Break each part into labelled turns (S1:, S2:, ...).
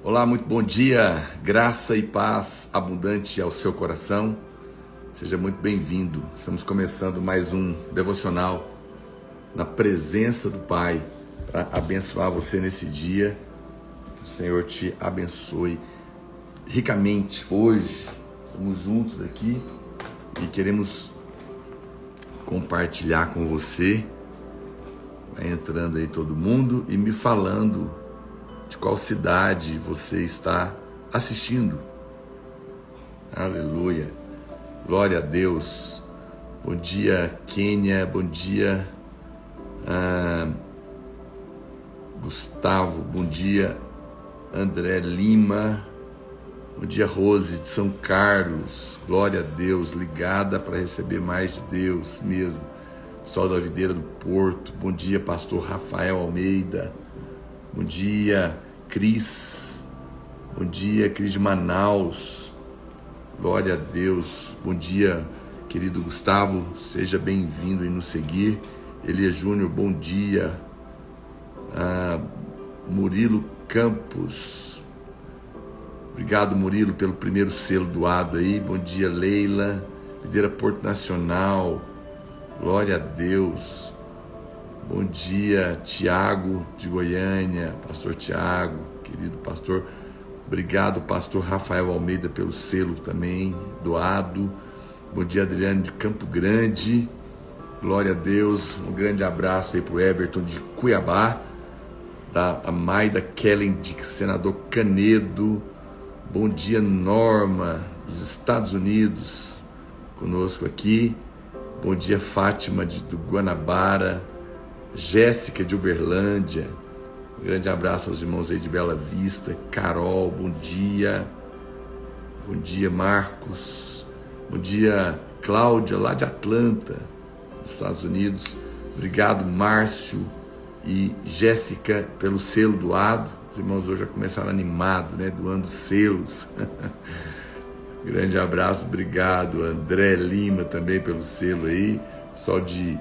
S1: Olá, muito bom dia, graça e paz abundante ao seu coração. Seja muito bem-vindo. Estamos começando mais um devocional na presença do Pai para abençoar você nesse dia. Que o Senhor te abençoe ricamente. Hoje estamos juntos aqui e queremos compartilhar com você. Vai entrando aí todo mundo e me falando de qual cidade você está assistindo. Aleluia, glória a Deus. Bom dia, Quênia. Bom dia, Gustavo. Bom dia, André Lima. Bom dia, Rose de São Carlos. Glória a Deus, ligada para receber mais de Deus mesmo. Pessoal da Videira do Porto. Bom dia, pastor Rafael Almeida. Bom dia, Cris. Bom dia, Cris de Manaus. Glória a Deus. Bom dia, querido Gustavo. Seja bem-vindo e nos seguir. Elias Júnior, bom dia. Murilo Campos. Obrigado, Murilo, pelo primeiro selo doado aí. Bom dia, Leila. Videira Porto Nacional. Glória a Deus. Bom dia, Tiago de Goiânia, pastor Tiago, querido pastor. Obrigado, pastor Rafael Almeida, pelo selo também doado. Bom dia, Adriano de Campo Grande. Glória a Deus. Um grande abraço aí para o Everton de Cuiabá, da Maida Kellen de Senador Canedo. Bom dia, Norma, dos Estados Unidos, conosco aqui. Bom dia, Fátima do Guanabara. Jéssica de Uberlândia, um grande abraço aos irmãos aí de Bela Vista. Carol, bom dia. Bom dia, Marcos. Bom dia, Cláudia, lá de Atlanta, nos Estados Unidos. Obrigado, Márcio e Jéssica, pelo selo doado. Os irmãos hoje já começaram animados, né? Doando selos. Grande abraço, obrigado. André Lima também pelo selo aí. Pessoal de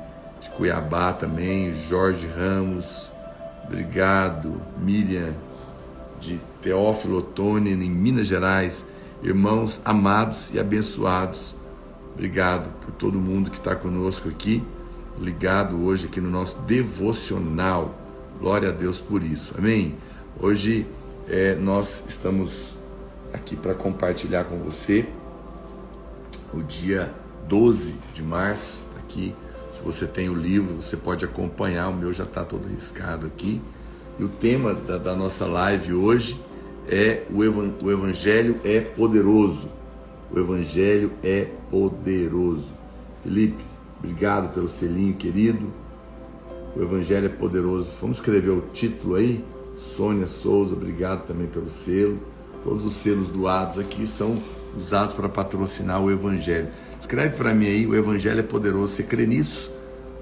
S1: Cuiabá também, Jorge Ramos, obrigado. Miriam de Teófilo Otoni, em Minas Gerais. Irmãos amados e abençoados, obrigado por todo mundo que está conosco aqui, ligado hoje aqui no nosso devocional. Glória a Deus por isso, amém? Hoje nós estamos aqui para compartilhar com você o dia 12 de março, aqui. Se você tem o livro, você pode acompanhar, o meu já está todo riscado aqui. E o tema da nossa live hoje é o Evangelho é poderoso. O Evangelho é poderoso. Felipe, obrigado pelo selinho, querido. O Evangelho é poderoso. Vamos escrever o título aí? Sônia Souza, obrigado também pelo selo. Todos os selos doados aqui são usados para patrocinar o Evangelho. Escreve para mim aí, o Evangelho é poderoso. Você crê nisso?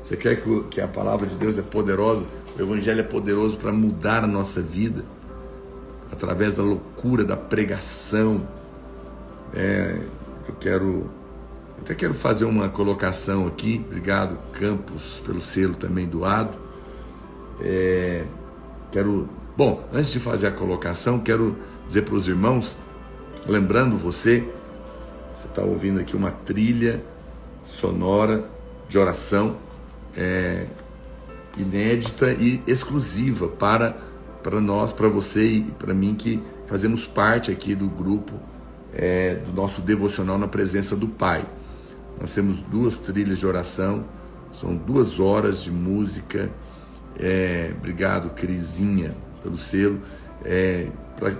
S1: Você quer que a palavra de Deus é poderosa? O Evangelho é poderoso para mudar a nossa vida, através da loucura, da pregação. Eu até quero fazer uma colocação aqui. Obrigado, Campos, pelo selo também doado. Bom, antes de fazer a colocação, quero dizer para os irmãos, lembrando você está ouvindo aqui uma trilha sonora de oração inédita e exclusiva para nós, para você e para mim, que fazemos parte aqui do grupo do nosso devocional na presença do Pai. Nós temos 2 trilhas de oração, são 2 horas de música. Obrigado, Crisinha, pelo selo.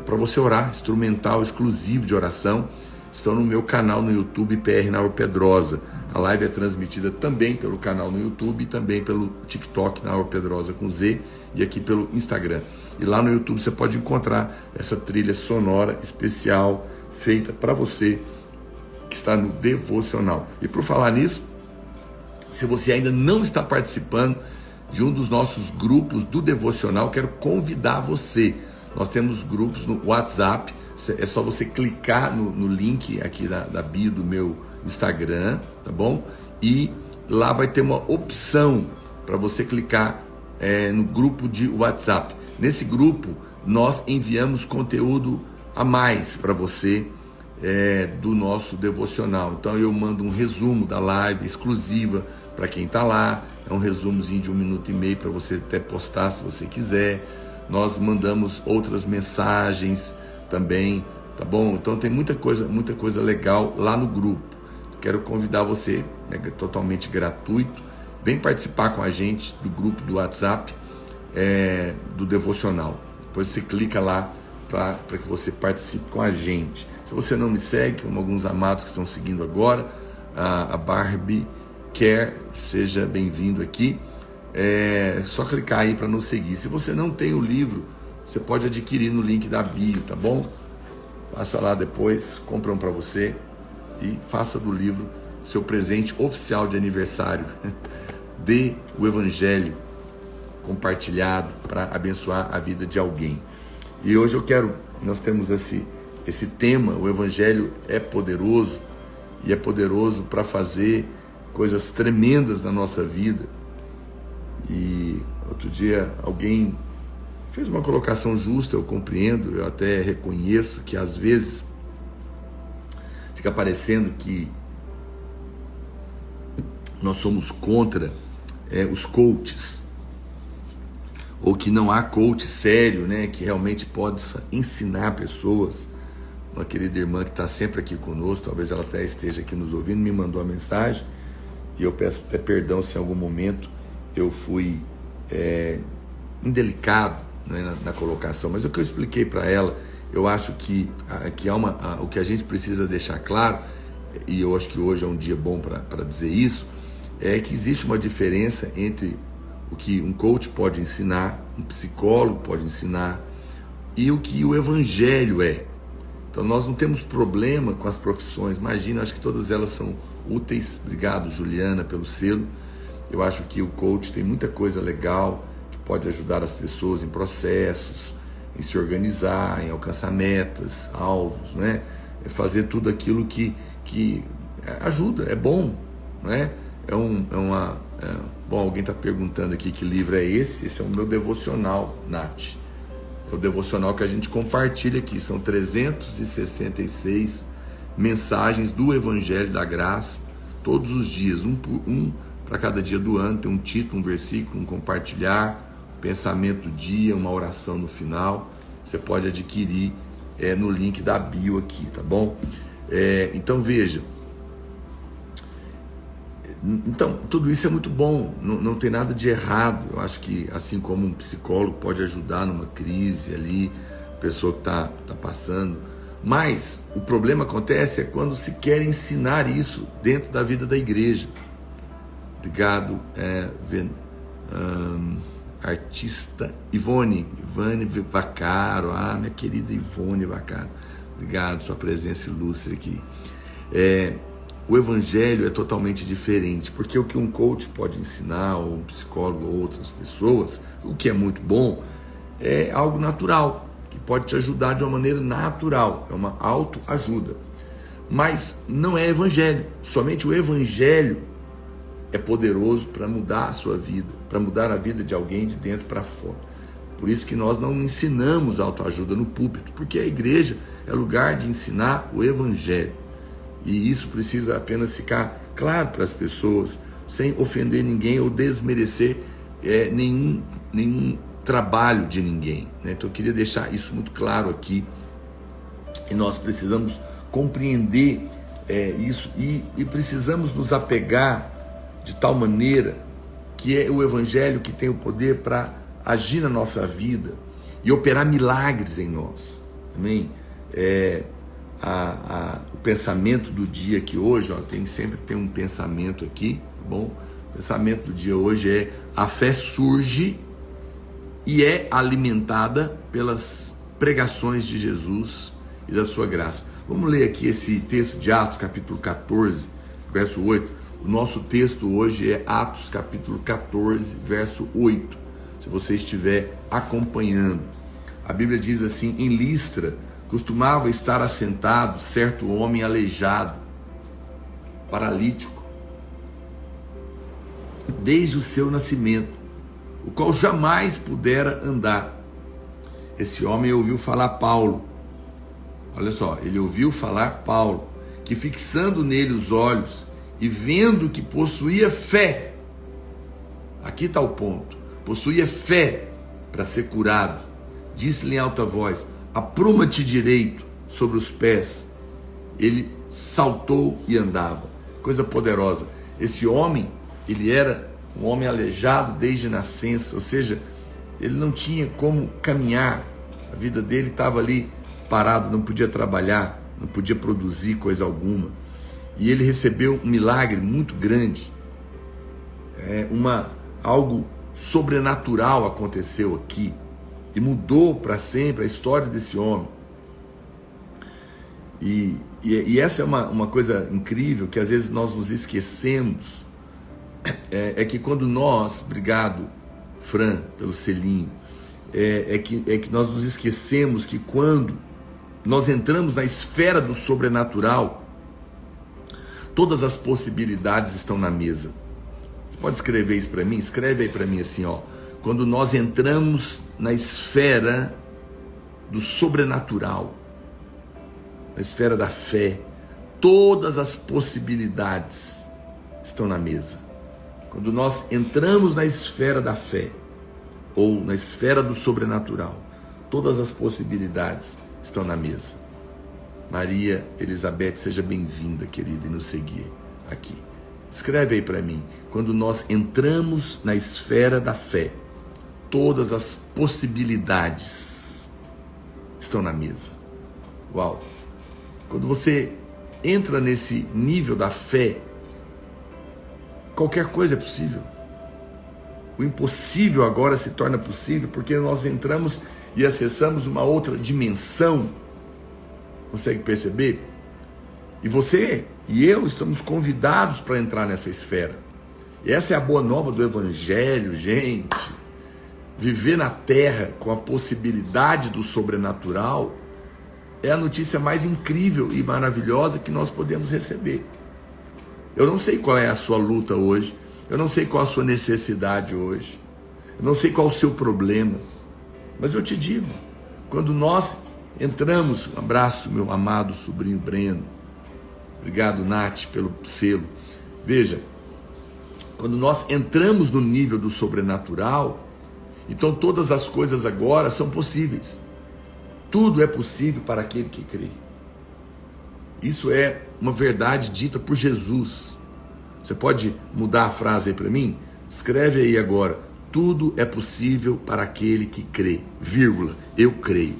S1: Para você orar, instrumental exclusivo de oração. Estão no meu canal no YouTube, PR Naur Pedrosa. A live é transmitida também pelo canal no YouTube e também pelo TikTok, Naur Pedrosa com Z, e aqui pelo Instagram. E lá no YouTube você pode encontrar essa trilha sonora especial feita para você que está no devocional. E por falar nisso, se você ainda não está participando de um dos nossos grupos do devocional, quero convidar você. Nós temos grupos no WhatsApp. É só você clicar no link aqui da bio do meu Instagram, tá bom? E lá vai ter uma opção para você clicar no grupo de WhatsApp. Nesse grupo nós enviamos conteúdo a mais para você do nosso devocional. Então eu mando um resumo da live exclusiva para quem está lá, é um resumozinho de 1,5 minutos para você até postar se você quiser. Nós mandamos outras mensagens também, tá bom? Então tem muita coisa legal lá no grupo. Quero convidar você, é totalmente gratuito, vem participar com a gente do grupo do WhatsApp do devocional. Depois você clica lá para que você participe com a gente. Se você não me segue, como alguns amados que estão seguindo agora, a Barbie Quer, seja bem-vindo aqui. É só clicar aí para nos seguir. Se você não tem o livro, você pode adquirir no link da bio, tá bom? Passa lá depois, compra um para você e faça do livro seu presente oficial de aniversário. Dê o Evangelho compartilhado para abençoar a vida de alguém. E hoje nós temos esse tema, o Evangelho é poderoso, e é poderoso para fazer coisas tremendas na nossa vida. E outro dia alguém fez uma colocação justa, eu compreendo, eu até reconheço que às vezes fica parecendo que nós somos contra os coaches, ou que não há coach sério, né, que realmente pode ensinar pessoas. Uma querida irmã que está sempre aqui conosco, talvez ela até esteja aqui nos ouvindo, me mandou uma mensagem, e eu peço até perdão se em algum momento eu fui indelicado, né, na colocação, mas o que eu expliquei para ela, eu acho que há o que a gente precisa deixar claro, e eu acho que hoje é um dia bom para dizer isso, é que existe uma diferença entre o que um coach pode ensinar, um psicólogo pode ensinar, e o que o Evangelho é. Então nós não temos problema com as profissões, imagina, acho que todas elas são úteis. Obrigado, Juliana, pelo selo. Eu acho que o coach tem muita coisa legal que pode ajudar as pessoas em processos, em se organizar, em alcançar metas, alvos, né? Fazer tudo aquilo que ajuda, é bom, né? Bom, alguém está perguntando aqui que livro é esse. Esse é o meu devocional, Nath. É o devocional que a gente compartilha aqui. São 366 mensagens do Evangelho da Graça, todos os dias, um para cada dia do ano. Tem um título, um versículo, um compartilhar, pensamento do dia, uma oração no final. Você pode adquirir no link da bio aqui, tá bom? Então veja, então tudo isso é muito bom, não tem nada de errado. Eu acho que assim como um psicólogo pode ajudar numa crise ali, a pessoa que está passando, mas o problema acontece quando se quer ensinar isso dentro da vida da igreja. Obrigado, artista Ivone Vacaro, minha querida Ivone Vacaro, obrigado, sua presença ilustre aqui. O Evangelho é totalmente diferente, porque o que um coach pode ensinar, ou um psicólogo, ou outras pessoas, o que é muito bom, é algo natural, que pode te ajudar de uma maneira natural, é uma autoajuda, mas não é Evangelho. Somente o Evangelho é poderoso para mudar a sua vida, para mudar a vida de alguém de dentro para fora. Por isso que nós não ensinamos autoajuda no púlpito, porque a igreja é lugar de ensinar o Evangelho. E isso precisa apenas ficar claro para as pessoas, sem ofender ninguém ou desmerecer nenhum trabalho de ninguém, né? Então eu queria deixar isso muito claro aqui. E nós precisamos compreender isso e precisamos nos apegar de tal maneira que é o Evangelho que tem o poder para agir na nossa vida e operar milagres em nós. Amém? O pensamento do dia aqui hoje, sempre tem um pensamento aqui, tá bom? O pensamento do dia hoje é: a fé surge e é alimentada pelas pregações de Jesus e da sua graça. Vamos ler aqui esse texto de Atos, capítulo 14, verso 8. O nosso texto hoje é Atos, capítulo 14, verso 8. Se você estiver acompanhando, a Bíblia diz assim: em Listra costumava estar assentado certo homem aleijado, paralítico, desde o seu nascimento, o qual jamais pudera andar. esse homem ouviu falar Paulo. Olha só, ele ouviu falar Paulo, que fixando nele os olhos e vendo que possuía fé, aqui está o ponto, possuía fé para ser curado, disse-lhe em alta voz: apruma-te direito sobre os pés. Ele saltou e andava. Coisa poderosa. Esse homem, ele era um homem aleijado desde nascença, ou seja, ele não tinha como caminhar, a vida dele estava ali parada, não podia trabalhar, não podia produzir coisa alguma. E ele recebeu um milagre muito grande. Algo sobrenatural aconteceu aqui e mudou para sempre a história desse homem. E essa é uma coisa incrível que às vezes nós nos esquecemos. É que quando nós, obrigado Fran pelo selinho, é que nós nos esquecemos que quando nós entramos na esfera do sobrenatural, todas as possibilidades estão na mesa. Você pode escrever isso para mim? Escreve aí para mim assim, ó. Quando nós entramos na esfera do sobrenatural, na esfera da fé, todas as possibilidades estão na mesa. Quando nós entramos na esfera da fé, ou na esfera do sobrenatural, todas as possibilidades estão na mesa. Maria Elizabeth, seja bem-vinda, querida, e nos seguir aqui. Escreve aí para mim. Quando nós entramos na esfera da fé, todas as possibilidades estão na mesa. Uau! Quando você entra nesse nível da fé, qualquer coisa é possível. O impossível agora se torna possível, porque nós entramos e acessamos uma outra dimensão. Consegue perceber? E você e eu estamos convidados para entrar nessa esfera. E essa é a boa nova do Evangelho, gente. Viver na terra com a possibilidade do sobrenatural é a notícia mais incrível e maravilhosa que nós podemos receber. Eu não sei qual é a sua luta hoje, eu não sei qual a sua necessidade hoje, eu não sei qual o seu problema, mas eu te digo, quando nós entramos, um abraço meu amado sobrinho Breno, obrigado Nath pelo selo, veja, quando nós entramos no nível do sobrenatural, então todas as coisas agora são possíveis, tudo é possível para aquele que crê. Isso é uma verdade dita por Jesus. Você pode mudar a frase aí para mim? Escreve aí agora: tudo é possível para aquele que crê, vírgula, eu creio.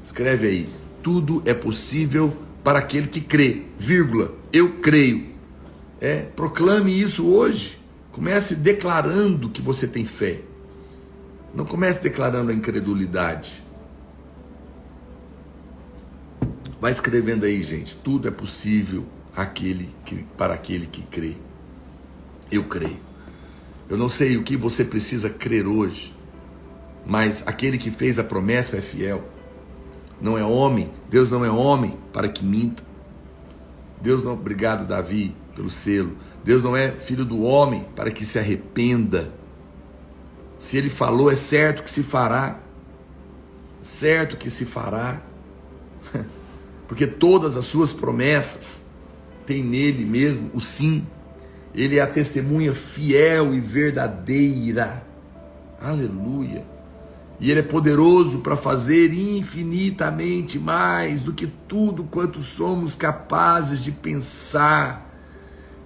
S1: Escreve aí: tudo é possível para aquele que crê, vírgula, eu creio. Proclame isso hoje. Comece declarando que você tem fé. Não comece declarando a incredulidade. Vai escrevendo aí, gente. Tudo é possível para aquele que crê. Eu creio. Eu não sei o que você precisa crer hoje, mas aquele que fez a promessa é fiel. Não é homem. Deus não é homem para que minta. Deus não... Obrigado, Davi, pelo selo. Deus não é filho do homem para que se arrependa. Se ele falou, é certo que se fará. Certo que se fará. Porque todas as suas promessas têm nele mesmo o sim. Ele é a testemunha fiel e verdadeira. Aleluia. E ele é poderoso para fazer infinitamente mais do que tudo quanto somos capazes de pensar,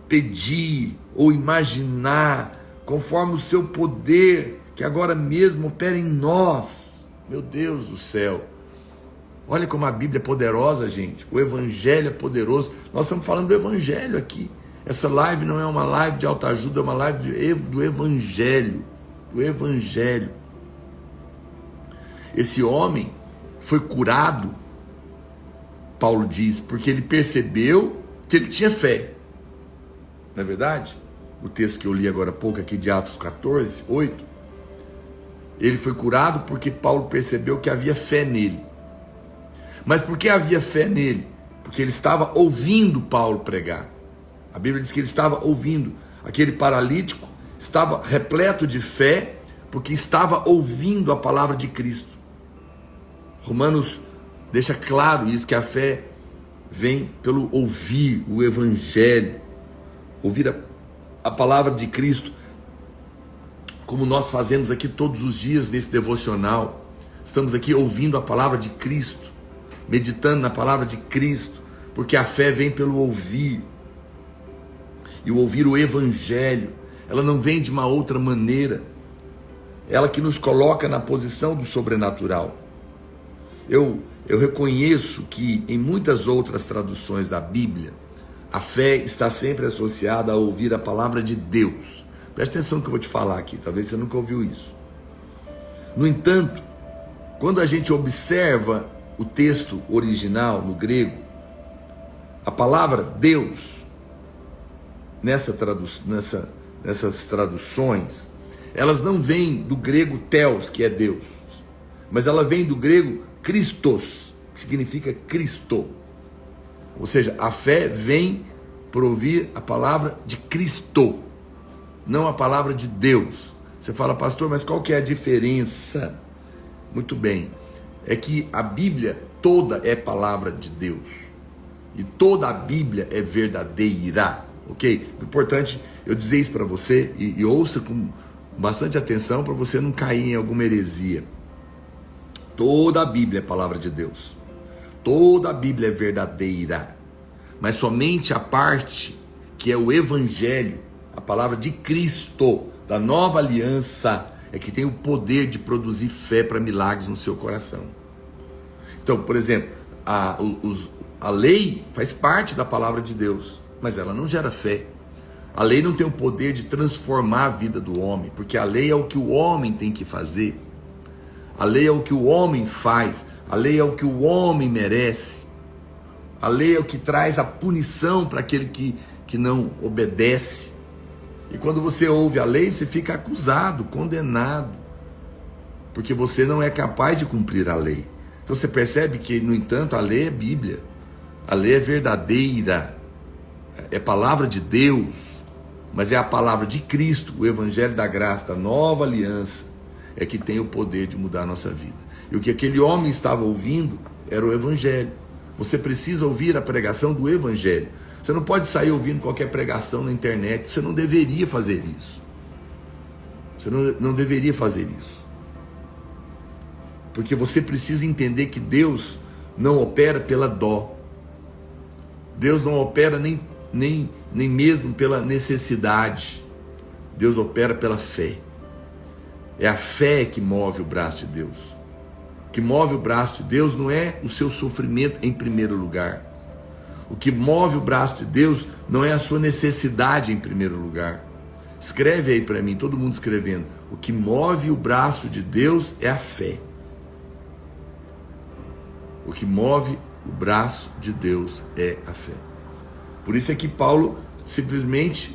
S1: pedir ou imaginar, conforme o seu poder que agora mesmo opera em nós. Meu Deus do céu. Olha como a Bíblia é poderosa, gente. O Evangelho é poderoso. Nós estamos falando do Evangelho aqui. Essa live não é uma live de autoajuda, é uma live do Evangelho. Do Evangelho. Esse homem foi curado, Paulo diz, porque ele percebeu que ele tinha fé. Não é verdade? O texto que eu li agora há pouco aqui de Atos 14, 8. Ele foi curado porque Paulo percebeu que havia fé nele. Mas por que havia fé nele? Porque ele estava ouvindo Paulo pregar. A Bíblia diz que ele estava ouvindo. Aquele paralítico estava repleto de fé porque estava ouvindo a palavra de Cristo. Romanos deixa claro isso, que a fé vem pelo ouvir o Evangelho, ouvir a palavra de Cristo, como nós fazemos aqui todos os dias nesse devocional. Estamos aqui ouvindo a palavra de Cristo, meditando na palavra de Cristo, porque a fé vem pelo ouvir, e o ouvir o Evangelho, ela não vem de uma outra maneira, ela que nos coloca na posição do sobrenatural. Eu reconheço que em muitas outras traduções da Bíblia, a fé está sempre associada a ouvir a palavra de Deus. Preste atenção no que eu vou te falar aqui, talvez você nunca ouviu isso. No entanto, quando a gente observa o texto original no grego, a palavra Deus, nessas traduções, elas não vêm do grego theos, que é Deus, mas ela vem do grego Christos, que significa Cristo. Ou seja, a fé vem por ouvir a palavra de Cristo, não a palavra de Deus. Você fala, pastor, mas qual que é a diferença? Muito bem, é que a Bíblia toda é palavra de Deus, e toda a Bíblia é verdadeira, ok? Importante eu dizer isso para você, e ouça com bastante atenção para você não cair em alguma heresia. Toda a Bíblia é palavra de Deus, toda a Bíblia é verdadeira, mas somente a parte que é o Evangelho, a palavra de Cristo, da nova aliança, é que tem o poder de produzir fé para milagres no seu coração. Então, por exemplo, a lei faz parte da palavra de Deus, mas ela não gera fé. A lei não tem o poder de transformar a vida do homem, porque a lei é o que o homem tem que fazer. A lei é o que o homem faz, a lei é o que o homem merece. A lei é o que traz a punição para aquele que não obedece. E quando você ouve a lei, você fica acusado, condenado, porque você não é capaz de cumprir a lei. Então você percebe que, no entanto, a lei é Bíblia, a lei é verdadeira, é palavra de Deus, mas é a palavra de Cristo, o Evangelho da graça, da nova aliança, é que tem o poder de mudar a nossa vida. E o que aquele homem estava ouvindo era o Evangelho. Você precisa ouvir a pregação do Evangelho. Você não pode sair ouvindo qualquer pregação na internet. Você não deveria fazer isso. Você não deveria fazer isso. Porque você precisa entender que Deus não opera pela dó. Deus não opera nem mesmo pela necessidade. Deus opera pela fé. É a fé que move o braço de Deus. O que move o braço de Deus não é o seu sofrimento em primeiro lugar. O que move o braço de Deus não é a sua necessidade em primeiro lugar. Escreve aí para mim, todo mundo escrevendo. O que move o braço de Deus é a fé. O que move o braço de Deus é a fé. Por isso é que Paulo, simplesmente,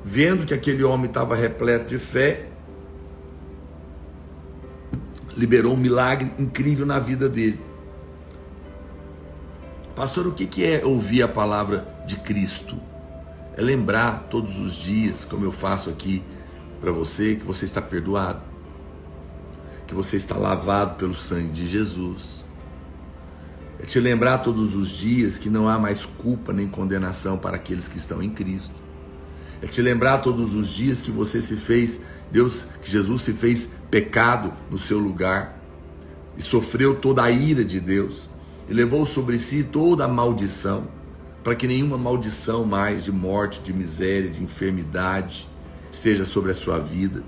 S1: vendo que aquele homem estava repleto de fé, liberou um milagre incrível na vida dele. Pastor, o que é ouvir a palavra de Cristo? É lembrar todos os dias, como eu faço aqui para você, que você está perdoado, que você está lavado pelo sangue de Jesus. É te lembrar todos os dias que não há mais culpa nem condenação para aqueles que estão em Cristo. É te lembrar todos os dias que você se fez, que Jesus se fez pecado no seu lugar e sofreu toda a ira de Deus e levou sobre si toda a maldição, para que nenhuma maldição mais de morte, de miséria, de enfermidade esteja sobre a sua vida.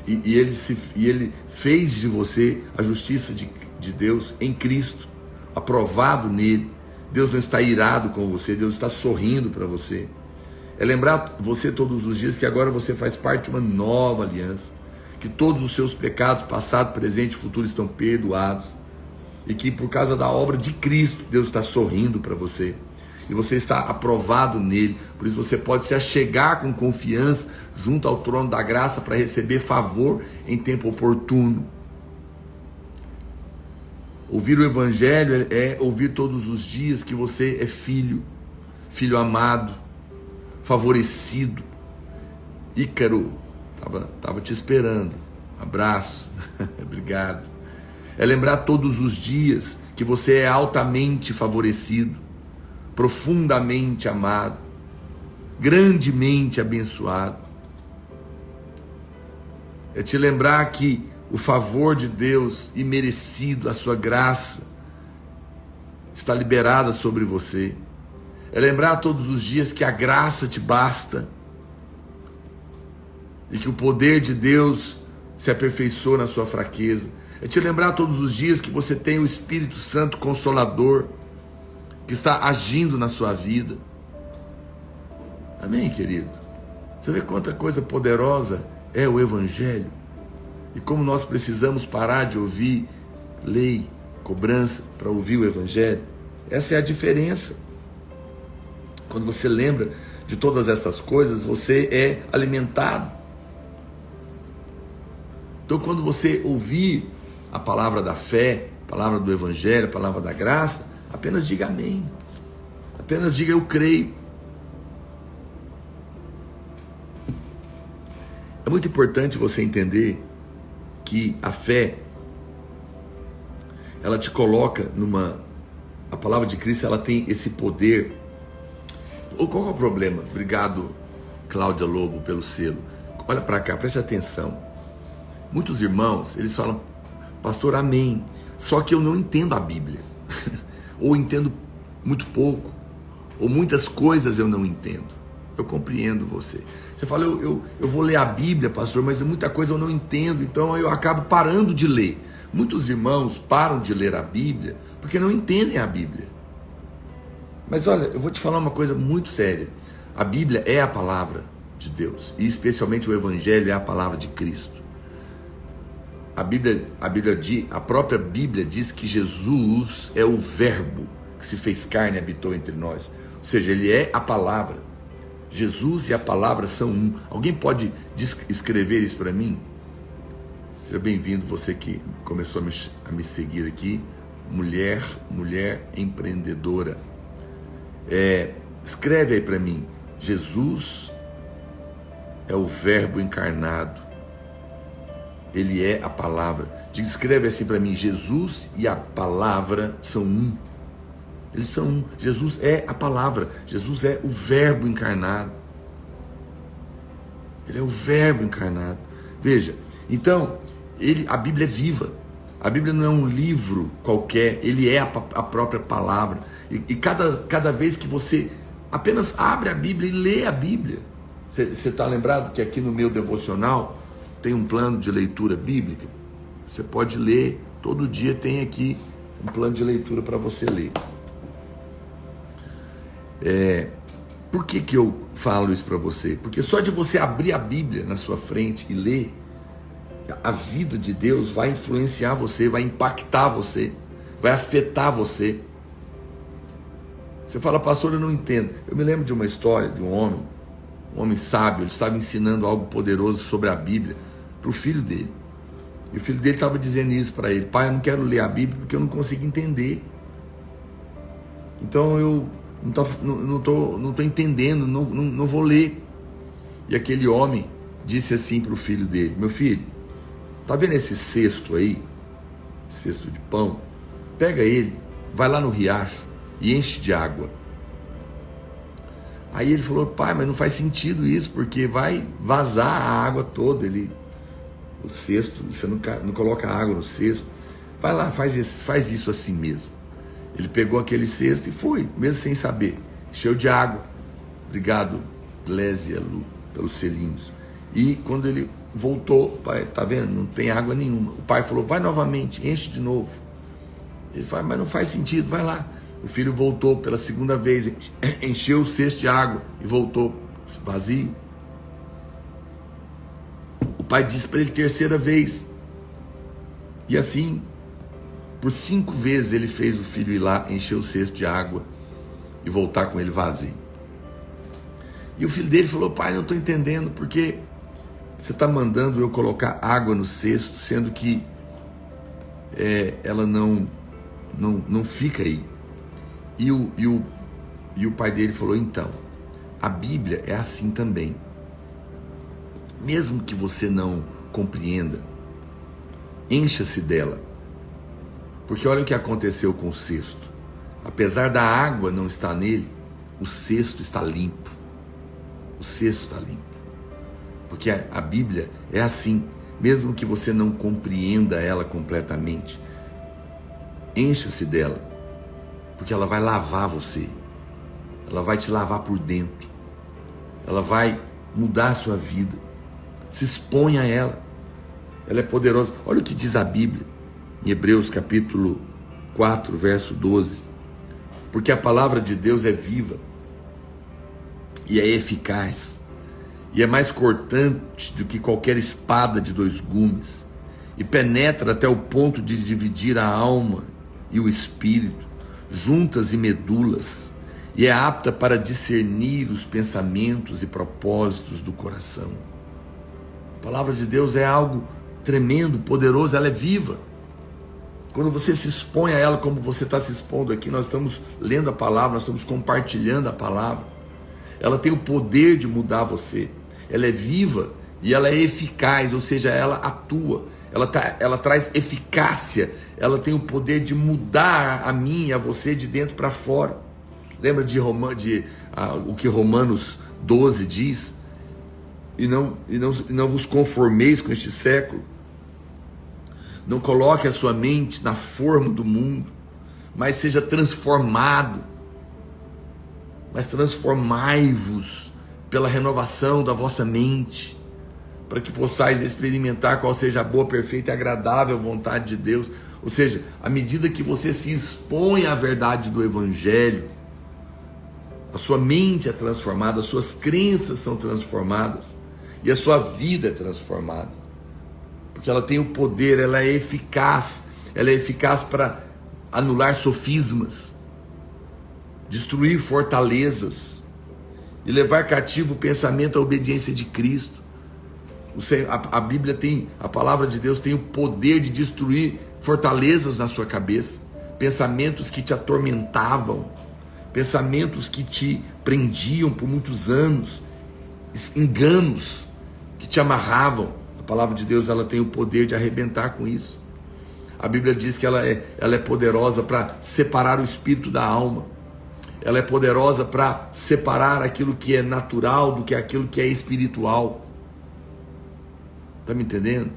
S1: E ele fez de você a justiça de Deus em Cristo, aprovado nele. Deus não está irado com você, Deus está sorrindo para você. É lembrar você todos os dias que agora você faz parte de uma nova aliança, que todos os seus pecados, passado, presente e futuro, estão perdoados, e que por causa da obra de Cristo, Deus está sorrindo para você, e você está aprovado nele. Por isso você pode se achegar com confiança junto ao trono da graça para receber favor em tempo oportuno. Ouvir o Evangelho é ouvir todos os dias que você é filho amado, favorecido. Ícaro, estava te esperando. Um abraço, obrigado. É lembrar todos os dias que você é altamente favorecido, profundamente amado, grandemente abençoado. É te lembrar que o favor de Deus imerecido, a sua graça, está liberada sobre você. É lembrar todos os dias que a graça te basta e que o poder de Deus se aperfeiçoa na sua fraqueza. É te lembrar todos os dias que você tem o Espírito Santo Consolador que está agindo na sua vida. Amém, querido? Você vê quanta coisa poderosa é o Evangelho e como nós precisamos parar de ouvir lei, cobrança, para ouvir o Evangelho. Essa é a diferença. Quando você lembra de todas essas coisas, você é alimentado. Então, quando você ouvir a palavra da fé, a palavra do Evangelho, a palavra da graça, apenas diga amém. Apenas diga eu creio. É muito importante você entender que a fé, ela te coloca numa... A palavra de Cristo, ela tem esse poder. Qual é o problema? Obrigado, Cláudia Lobo, pelo selo. Olha para cá, preste atenção. Muitos irmãos, eles falam, pastor, amém. Só que eu não entendo a Bíblia. Ou entendo muito pouco. Ou muitas coisas eu não entendo. Eu compreendo você. Você fala, eu vou ler a Bíblia, pastor, mas muita coisa eu não entendo, então eu acabo parando de ler. Muitos irmãos param de ler a Bíblia porque não entendem a Bíblia. Mas olha, eu vou te falar uma coisa muito séria. A Bíblia é a palavra de Deus, e especialmente o Evangelho é a palavra de Cristo. A própria Bíblia diz que Jesus é o Verbo que se fez carne e habitou entre nós. Ou seja, ele é a palavra. Jesus e a palavra são um. Alguém pode escrever isso para mim? Seja bem-vindo, você que começou a me seguir aqui. Mulher empreendedora. Escreve aí para mim. Jesus é o Verbo encarnado. Ele é a palavra. Escreve assim para mim. Jesus e a palavra são um. Eles são um. Jesus é a palavra. Jesus é o Verbo encarnado. Ele é o Verbo encarnado. Veja, então, a Bíblia é viva. A Bíblia não é um livro qualquer. Ele é a própria palavra. E cada vez que você apenas abre a Bíblia e lê a Bíblia. Você está lembrado que aqui no meu devocional tem um plano de leitura bíblica? Você pode ler. Todo dia tem aqui um plano de leitura para você ler. Por que eu falo isso para você? Porque só de você abrir a Bíblia na sua frente e ler, a vida de Deus vai influenciar você, vai impactar você, vai afetar você. Você fala, pastor, eu não entendo. Eu me lembro de uma história de um homem sábio. Ele estava ensinando algo poderoso sobre a Bíblia para o filho dele. E o filho dele estava dizendo isso para ele: pai, eu não quero ler a Bíblia porque eu não consigo entender. Então eu não tô entendendo, não vou ler. E aquele homem disse assim para o filho dele: meu filho, tá vendo esse cesto aí, cesto de pão? Pega ele, vai lá no riacho e enche de água. Aí ele falou: pai, mas não faz sentido isso, porque vai vazar a água toda. O cesto, você não coloca água no cesto. Vai lá, faz isso assim mesmo. Ele pegou aquele cesto e foi, mesmo sem saber, encheu de água. Obrigado, Glésia Lu, pelos selinhos. E quando ele voltou, pai, tá vendo? Não tem água nenhuma. O pai falou: vai novamente, enche de novo. Ele falou: mas não faz sentido, vai lá. O filho voltou pela segunda vez, encheu o cesto de água e voltou vazio. O pai disse para ele terceira vez. E assim, por 5 vezes ele fez o filho ir lá, encher o cesto de água e voltar com ele vazio. E o filho dele falou: pai, não estou entendendo porque você está mandando eu colocar água no cesto, sendo que ela não fica aí. E o pai dele falou: então, a Bíblia é assim também. Mesmo que você não compreenda, encha-se dela. Porque olha o que aconteceu com o cesto. Apesar da água não estar nele, o cesto está limpo. O cesto está limpo. Porque a Bíblia é assim, mesmo que você não compreenda ela completamente, encha-se dela, porque ela vai lavar você, ela vai te lavar por dentro, ela vai mudar a sua vida. Se exponha a ela, ela é poderosa. Olha o que diz a Bíblia, em Hebreus capítulo 4, verso 12, porque a palavra de Deus é viva, e é eficaz, e é mais cortante do que qualquer espada de 2 gumes, e penetra até o ponto de dividir a alma e o espírito, juntas e medulas, e é apta para discernir os pensamentos e propósitos do coração. A palavra de Deus é algo tremendo, poderoso, ela é viva. Quando você se expõe a ela, como você está se expondo aqui, nós estamos lendo a palavra, nós estamos compartilhando a palavra. Ela tem o poder de mudar você. Ela é viva e ela é eficaz, ou seja, ela atua. Ela traz eficácia. Ela tem o poder de mudar a mim e a você de dentro para fora. Lembra o que Romanos 12 diz? E não vos conformeis com este século. Não coloque a sua mente na forma do mundo, mas seja transformado. Mas transformai-vos pela renovação da vossa mente, para que possais experimentar qual seja a boa, perfeita e agradável vontade de Deus. Ou seja, à medida que você se expõe à verdade do Evangelho, a sua mente é transformada, as suas crenças são transformadas e a sua vida é transformada, porque ela tem o poder, ela é eficaz para anular sofismas, destruir fortalezas e levar cativo o pensamento à obediência de Cristo. A Bíblia tem, a palavra de Deus tem o poder de destruir fortalezas na sua cabeça, pensamentos que te atormentavam, pensamentos que te prendiam por muitos anos, enganos que te amarravam. A palavra de Deus, ela tem o poder de arrebentar com isso. A Bíblia diz que ela é poderosa para separar o espírito da alma. Ela é poderosa para separar aquilo que é natural do que aquilo que é espiritual. Está me entendendo?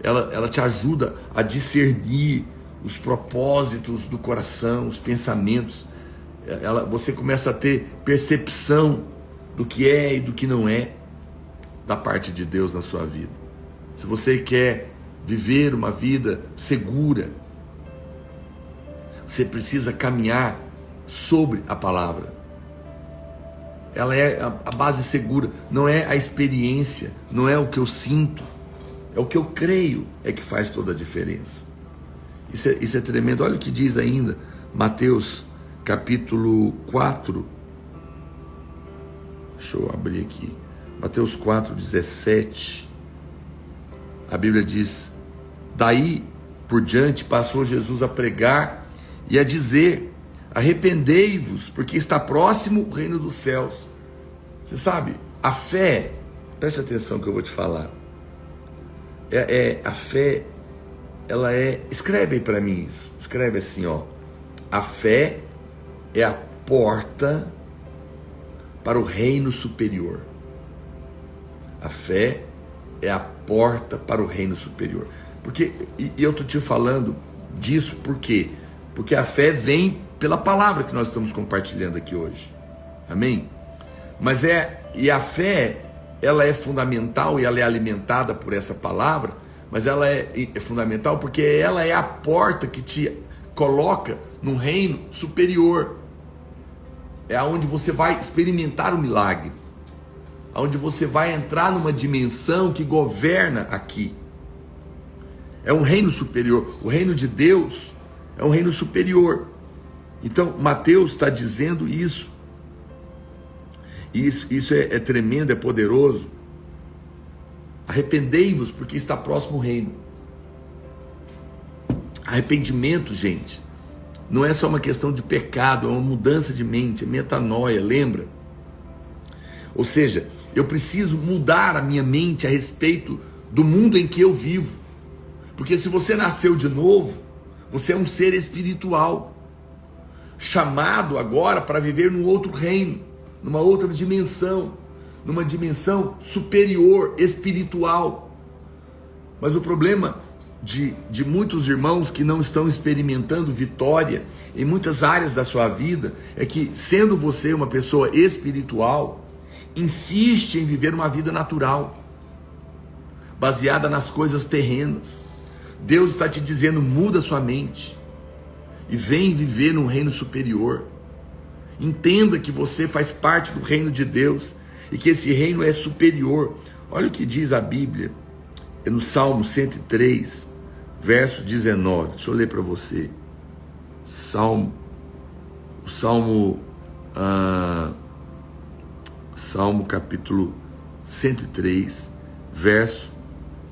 S1: Ela te ajuda a discernir os propósitos do coração, os pensamentos. Você começa a ter percepção do que é e do que não é da parte de Deus na sua vida. Se você quer viver uma vida segura, você precisa caminhar sobre a palavra. Ela é a base segura, não é a experiência, não é o que eu sinto, é o que eu creio é que faz toda a diferença. Isso é tremendo. Olha o que diz ainda Mateus capítulo 4, deixa eu abrir aqui, Mateus 4, 17, a Bíblia diz: daí por diante passou Jesus a pregar e a dizer: arrependei-vos, porque está próximo o reino dos céus. Você sabe, a fé, preste atenção que eu vou te falar, a fé, ela escreve aí para mim isso, escreve assim, ó: a fé é a porta para o reino superior. A fé é a porta para o reino superior. Porque, e eu estou te falando disso por quê? Porque a fé vem pela palavra que nós estamos compartilhando aqui hoje. Amém? Mas a fé, ela é fundamental e ela é alimentada por essa palavra, mas ela é fundamental porque ela é a porta que te coloca num reino superior. É onde você vai experimentar o milagre, onde você vai entrar numa dimensão que governa aqui. É um reino superior. O reino de Deus é um reino superior. Então Mateus está dizendo isso. Isso é tremendo, é poderoso. Arrependei-vos, porque está próximo o reino. Arrependimento, gente, não é só uma questão de pecado, é uma mudança de mente, é metanoia, lembra? Ou seja, eu preciso mudar a minha mente a respeito do mundo em que eu vivo. Porque se você nasceu de novo, Você é um ser espiritual, chamado agora para viver num outro reino, numa outra dimensão, numa dimensão superior, espiritual. Mas o problema de muitos irmãos que não estão experimentando vitória em muitas áreas da sua vida é que, sendo você uma pessoa espiritual, insiste em viver uma vida natural, baseada nas coisas terrenas. Deus está te dizendo: muda sua mente e vem viver num reino superior. Entenda que você faz parte do reino de Deus e que esse reino é superior. Olha o que diz a Bíblia, é no Salmo 103, verso 19. Deixa eu ler para você. Salmo capítulo 103, verso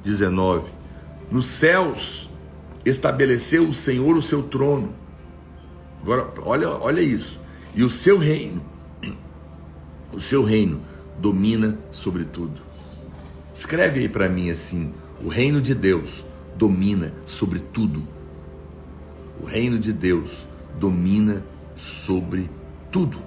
S1: 19. Nos céus estabeleceu o Senhor o seu trono. Agora, olha isso. E o seu reino domina sobre tudo. Escreve aí para mim assim: o reino de Deus domina sobre tudo. O reino de Deus domina sobre tudo.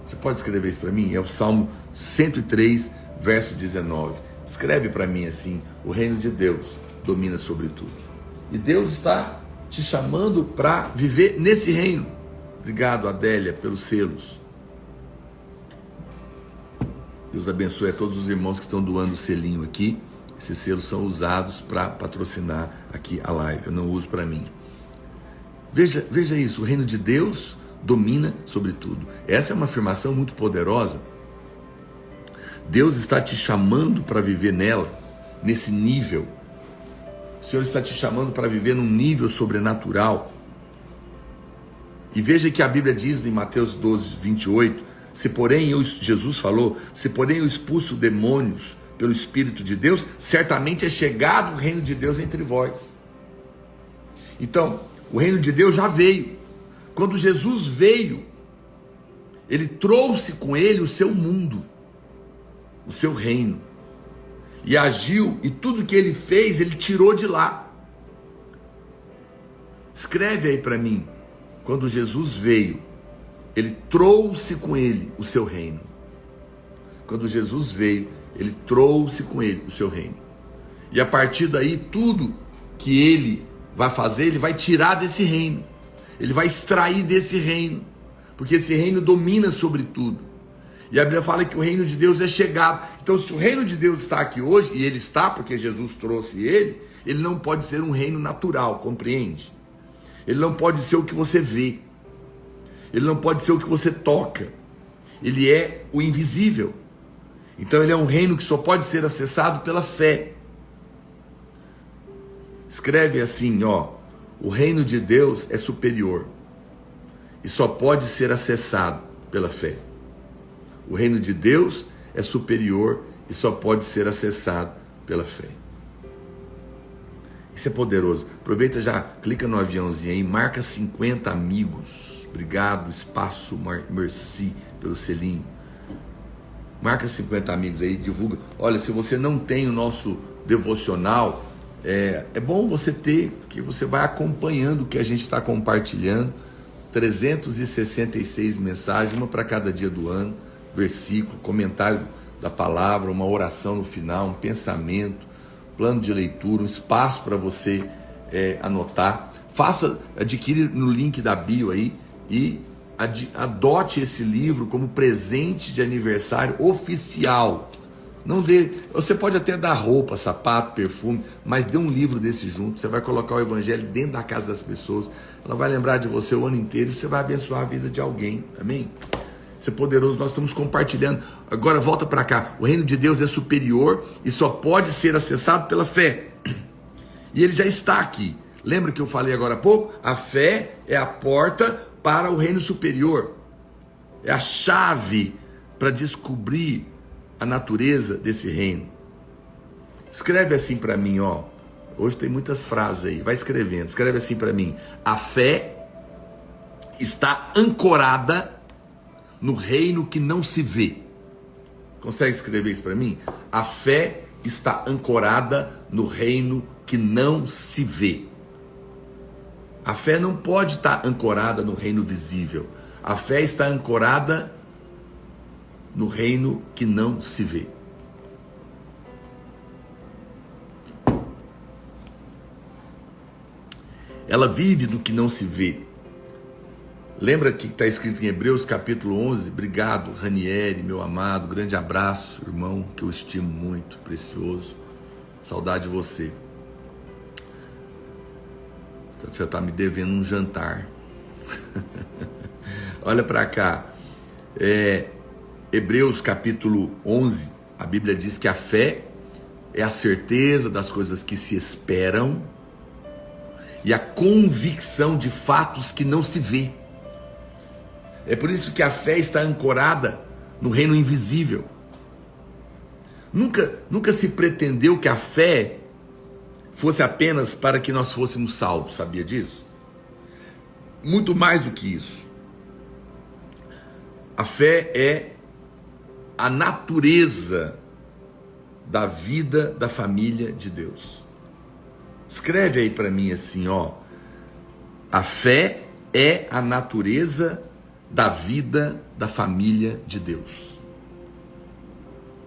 S1: Você pode escrever isso para mim? É o Salmo 103, verso 19. Escreve para mim assim: o reino de Deus domina sobre tudo. E Deus está te chamando para viver nesse reino. Obrigado, Adélia, pelos selos. Deus abençoe a todos os irmãos que estão doando o selinho aqui. Esses selos são usados para patrocinar aqui a live. Eu não uso para mim. Veja isso, o reino de Deus domina sobre tudo. Essa é uma afirmação muito poderosa. Deus está te chamando para viver nela, nesse nível. O Senhor está te chamando para viver num nível sobrenatural. E veja que a Bíblia diz em Mateus 12, 28, Jesus falou: se porém eu expulso demônios pelo Espírito de Deus, certamente é chegado o reino de Deus entre vós. Então, o reino de Deus já veio. Quando Jesus veio, ele trouxe com ele o seu mundo, o seu reino, e agiu, e tudo que ele fez, ele tirou de lá. Escreve aí para mim: quando Jesus veio, ele trouxe com ele o seu reino. Quando Jesus veio, ele trouxe com ele o seu reino. E a partir daí, tudo que ele vai fazer, ele vai tirar desse reino. Ele vai extrair desse reino. Porque esse reino domina sobre tudo. E a Bíblia fala que o reino de Deus é chegado. Então, se o reino de Deus está aqui hoje, e ele está porque Jesus trouxe ele não pode ser um reino natural, compreende? Ele não pode ser o que você vê. Ele não pode ser o que você toca. Ele é o invisível. Então ele é um reino que só pode ser acessado pela fé. Escreve assim, o reino de Deus é superior e só pode ser acessado pela fé. O reino de Deus é superior e só pode ser acessado pela fé. Isso é poderoso. Aproveita, já clica no aviãozinho aí, marca 50 amigos. Obrigado, Espaço Merci, pelo selinho. Marca 50 amigos aí, divulga. Olha, se você não tem o nosso devocional, é bom você ter, porque você vai acompanhando o que a gente está compartilhando. 366 mensagens, uma para cada dia do ano, versículo, comentário da palavra, uma oração no final, um pensamento, plano de leitura, um espaço para você anotar. Adquire no link da bio aí e adote esse livro como presente de aniversário oficial. Não dê, você pode até dar roupa, sapato, perfume, mas dê um livro desse junto. Você vai colocar o evangelho dentro da casa das pessoas. Ela vai lembrar de você o ano inteiro e você vai abençoar a vida de alguém. Amém? Isso é poderoso, nós estamos compartilhando. Agora volta para cá. O reino de Deus é superior e só pode ser acessado pela fé. E ele já está aqui. Lembra que eu falei agora há pouco? A fé é a porta para o reino superior. É a chave para descobrir a natureza desse reino. Escreve assim para mim, Hoje tem muitas frases aí. Vai escrevendo. Escreve assim para mim: a fé está ancorada no reino que não se vê. Consegue escrever isso para mim? A fé está ancorada no reino que não se vê. A fé não pode estar ancorada no reino visível. A fé está ancorada no reino que não se vê. Ela vive do que não se vê. Lembra que está escrito em Hebreus capítulo 11? Obrigado, Ranieri, meu amado. Grande abraço, irmão, que eu estimo muito, precioso. Saudade de você. Você está me devendo um jantar. Olha para cá. Hebreus capítulo 11, a Bíblia diz que a fé é a certeza das coisas que se esperam e a convicção de fatos que não se vê. É por isso que a fé está ancorada no reino invisível. Nunca se pretendeu que a fé fosse apenas para que nós fôssemos salvos, sabia disso? Muito mais do que isso. A fé é a natureza da vida da família de Deus. Escreve aí para mim assim, ó. A fé é a natureza da vida da família de Deus.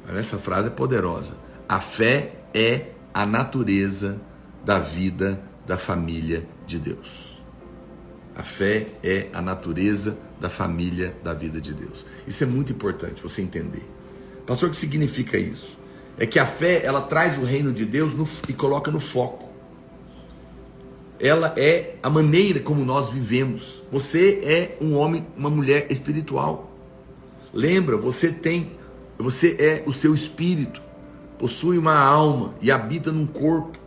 S1: Essa frase é poderosa. A fé é a natureza da vida da família de Deus. A fé é a natureza da família da vida de Deus. Isso é muito importante você entender. Pastor, o que significa isso? É que a fé, ela traz o reino de Deus e coloca no foco. Ela é a maneira como nós vivemos. Você é um homem, uma mulher espiritual. Lembra, você é o seu espírito, possui uma alma e habita num corpo.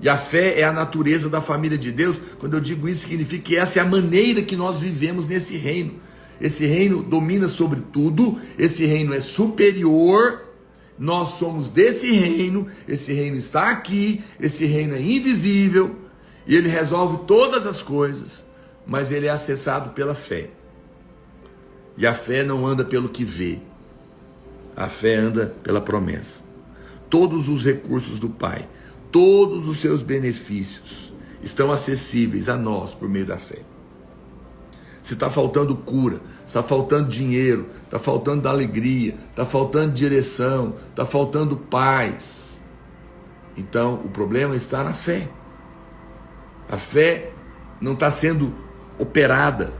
S1: E a fé é a natureza da família de Deus. Quando eu digo isso, significa que essa é a maneira que nós vivemos nesse reino. Esse reino domina sobre tudo, esse reino é superior, nós somos desse reino, esse reino está aqui, esse reino é invisível, e ele resolve todas as coisas, mas ele é acessado pela fé. E a fé não anda pelo que vê, a fé anda pela promessa. Todos os recursos do Pai, todos os seus benefícios estão acessíveis a nós por meio da fé. Se está faltando cura, está faltando dinheiro, está faltando alegria, está faltando direção, está faltando paz, então o problema está na fé. A fé não está sendo operada.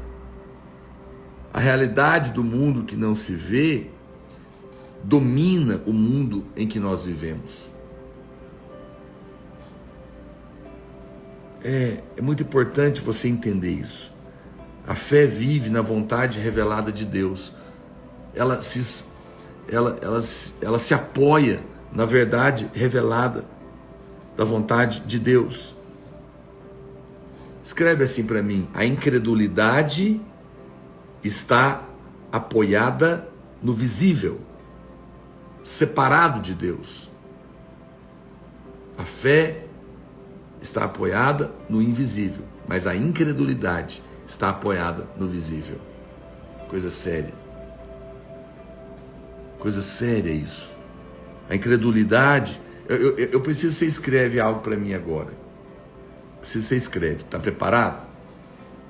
S1: A realidade do mundo que não se vê domina o mundo em que nós vivemos. É muito importante você entender isso. A fé vive na vontade revelada de Deus. Ela se apoia na verdade revelada da vontade de Deus. Escreve assim para mim: a incredulidade está apoiada no visível, separado de Deus. A fé está apoiada no invisível, mas a incredulidade está apoiada no visível. Coisa séria. Coisa séria isso. A incredulidade. Eu preciso que você escreve algo para mim agora. Preciso que você escreve. Está preparado?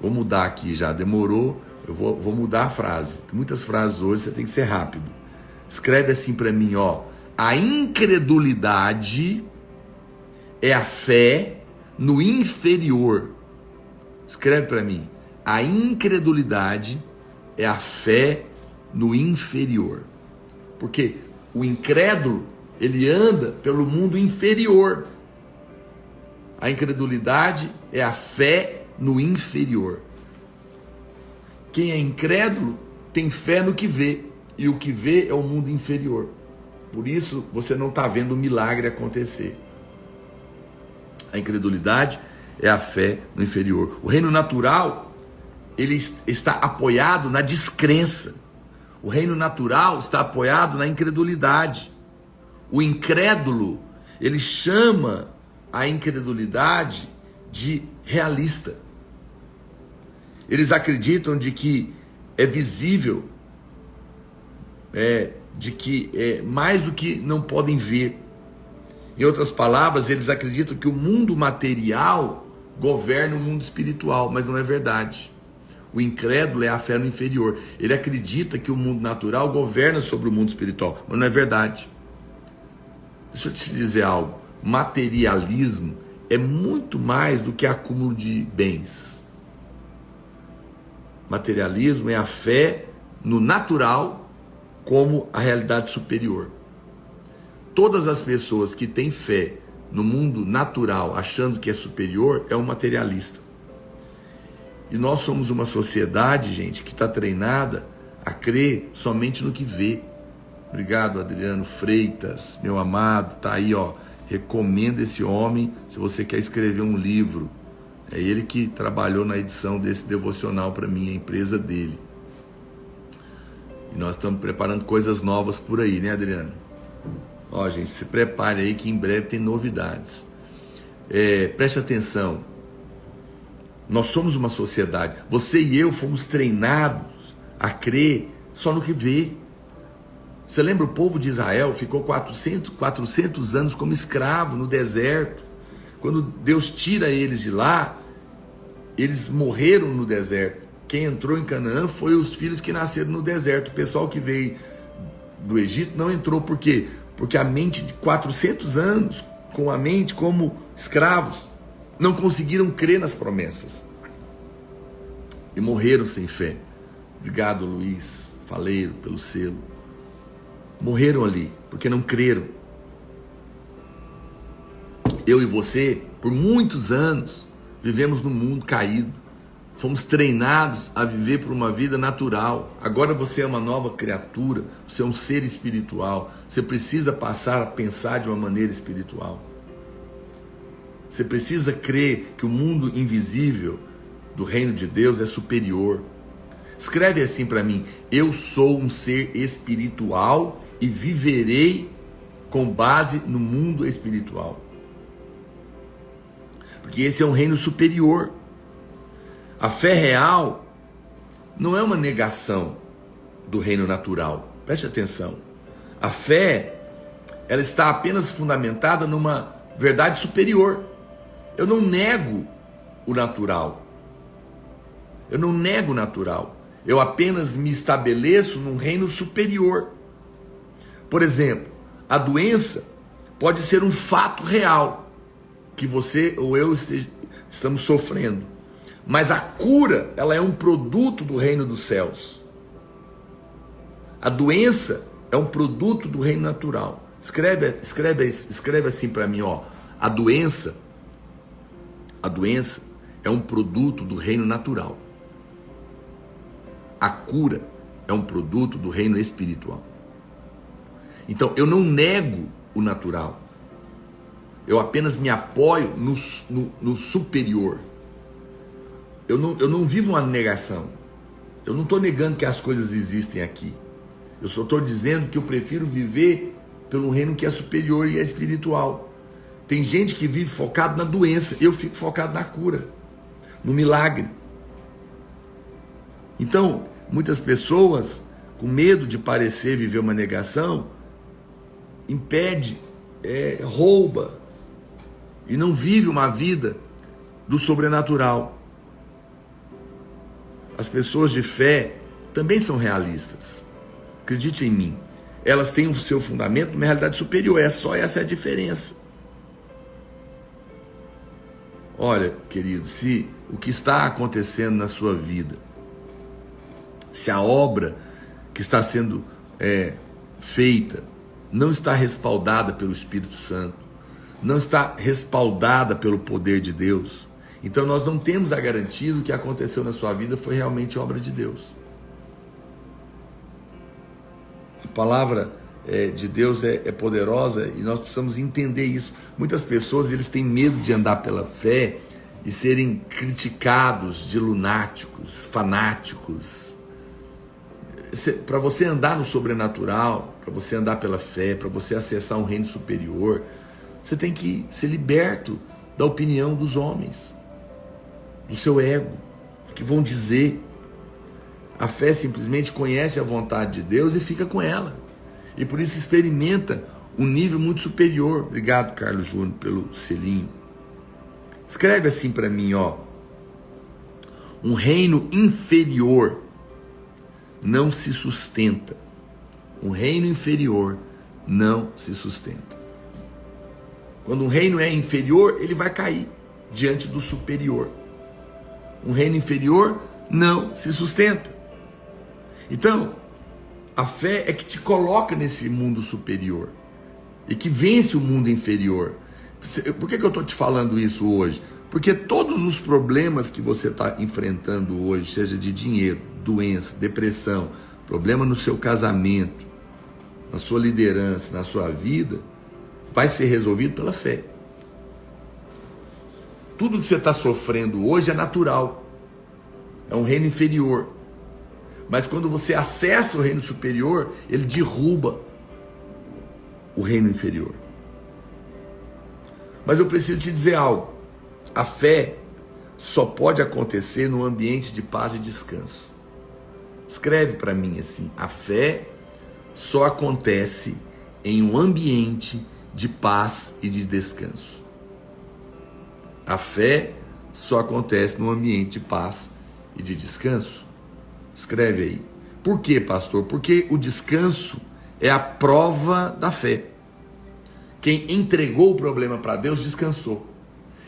S1: Vou mudar aqui já. Demorou. Eu vou mudar a frase. Muitas frases hoje você tem que ser rápido. Escreve assim para mim, ó. A incredulidade é a fé no inferior. Escreve para mim. A incredulidade é a fé no inferior. Porque o incrédulo, ele anda pelo mundo inferior. A incredulidade é a fé no inferior. Quem é incrédulo tem fé no que vê. E o que vê é o mundo inferior. Por isso você não está vendo o milagre acontecer. A incredulidade é a fé no inferior. O reino natural, ele está apoiado na descrença. O reino natural está apoiado na incredulidade. O incrédulo, ele chama a incredulidade de realista. Eles acreditam de que é visível, de que é mais do que não podem ver. Em outras palavras, eles acreditam que o mundo material governa o mundo espiritual, mas não é verdade. O incrédulo é a fé no inferior. Ele acredita que o mundo natural governa sobre o mundo espiritual, mas não é verdade. Deixa eu te dizer algo. Materialismo é muito mais do que acúmulo de bens. Materialismo é a fé no natural como a realidade superior. Todas as pessoas que têm fé no mundo natural, achando que é superior, é um materialista. E nós somos uma sociedade, gente, que está treinada a crer somente no que vê. Obrigado, Adriano Freitas, meu amado, tá aí, ó. Recomendo esse homem, se você quer escrever um livro. É ele que trabalhou na edição desse devocional para mim, a empresa dele. E nós estamos preparando coisas novas por aí, né, Adriano? Ó, gente, se prepare aí que em breve tem novidades. Preste atenção. Nós somos uma sociedade. Você e eu fomos treinados a crer só no que vê. Você lembra o povo de Israel ficou 400 anos como escravo no deserto. Quando Deus tira eles de lá, eles morreram no deserto. Quem entrou em Canaã foi os filhos que nasceram no deserto. O pessoal que veio do Egito não entrou. Por quê? Porque a mente de 400 anos, com a mente como escravos, não conseguiram crer nas promessas e morreram sem fé. Obrigado, Luiz Faleiro, pelo selo. Morreram ali porque não creram. Eu e você, por muitos anos, vivemos num mundo caído. Fomos treinados a viver por uma vida natural. Agora você é uma nova criatura, você é um ser espiritual. Você precisa passar a pensar de uma maneira espiritual. Você precisa crer que o mundo invisível do reino de Deus é superior. Escreve assim para mim: eu sou um ser espiritual e viverei com base no mundo espiritual. Porque esse é um reino superior. A fé real não é uma negação do reino natural. Preste atenção. A fé, ela está apenas fundamentada numa verdade superior. Eu não nego o natural. Eu não nego o natural. Eu apenas me estabeleço num reino superior. Por exemplo, a doença pode ser um fato real que você ou eu estamos sofrendo. Mas a cura, ela é um produto do reino dos céus. A doença é um produto do reino natural. Escreve assim para mim, ó. A doença é um produto do reino natural. A cura é um produto do reino espiritual. Então, eu não nego o natural. Eu apenas me apoio no superior. Eu não vivo uma negação. Eu não estou negando que as coisas existem aqui. Eu só estou dizendo que eu prefiro viver pelo reino que é superior e é espiritual. Tem gente que vive focado na doença. Eu fico focado na cura, no milagre. Então, muitas pessoas, com medo de parecer viver uma negação, impede, rouba e não vive uma vida do sobrenatural. As pessoas de fé também são realistas. Acredite em mim. Elas têm o seu fundamento numa realidade superior. Essa é a diferença. Olha, querido, se o que está acontecendo na sua vida, se a obra que está sendo feita não está respaldada pelo Espírito Santo, não está respaldada pelo poder de Deus, então nós não temos a garantia do que aconteceu na sua vida foi realmente obra de Deus. A palavra de Deus é poderosa e nós precisamos entender isso. Muitas pessoas eles têm medo de andar pela fé e serem criticados de lunáticos, fanáticos. Para você andar no sobrenatural, para você andar pela fé, para você acessar um reino superior, você tem que ser liberto da opinião dos homens, do seu ego, que vão dizer. A fé simplesmente conhece a vontade de Deus e fica com ela. E por isso experimenta um nível muito superior. Obrigado, Carlos Júnior, pelo selinho. Escreve assim para mim, ó. Um reino inferior não se sustenta. Um reino inferior não se sustenta. Quando um reino é inferior, ele vai cair diante do superior. Um reino inferior não se sustenta. Então, a fé é que te coloca nesse mundo superior e que vence o mundo inferior. Por que eu estou te falando isso hoje? Porque todos os problemas que você está enfrentando hoje, seja de dinheiro, doença, depressão, problema no seu casamento, na sua liderança, na sua vida, vai ser resolvido pela fé. Tudo que você está sofrendo hoje é natural, é um reino inferior. Mas quando você acessa o reino superior, ele derruba o reino inferior. Mas eu preciso te dizer algo. A fé só pode acontecer num ambiente de paz e descanso. Escreve para mim assim: a fé só acontece em um ambiente de paz e de descanso. A fé só acontece num ambiente de paz e de descanso. Escreve aí. Por quê, pastor? Porque o descanso é a prova da fé. Quem entregou o problema para Deus descansou.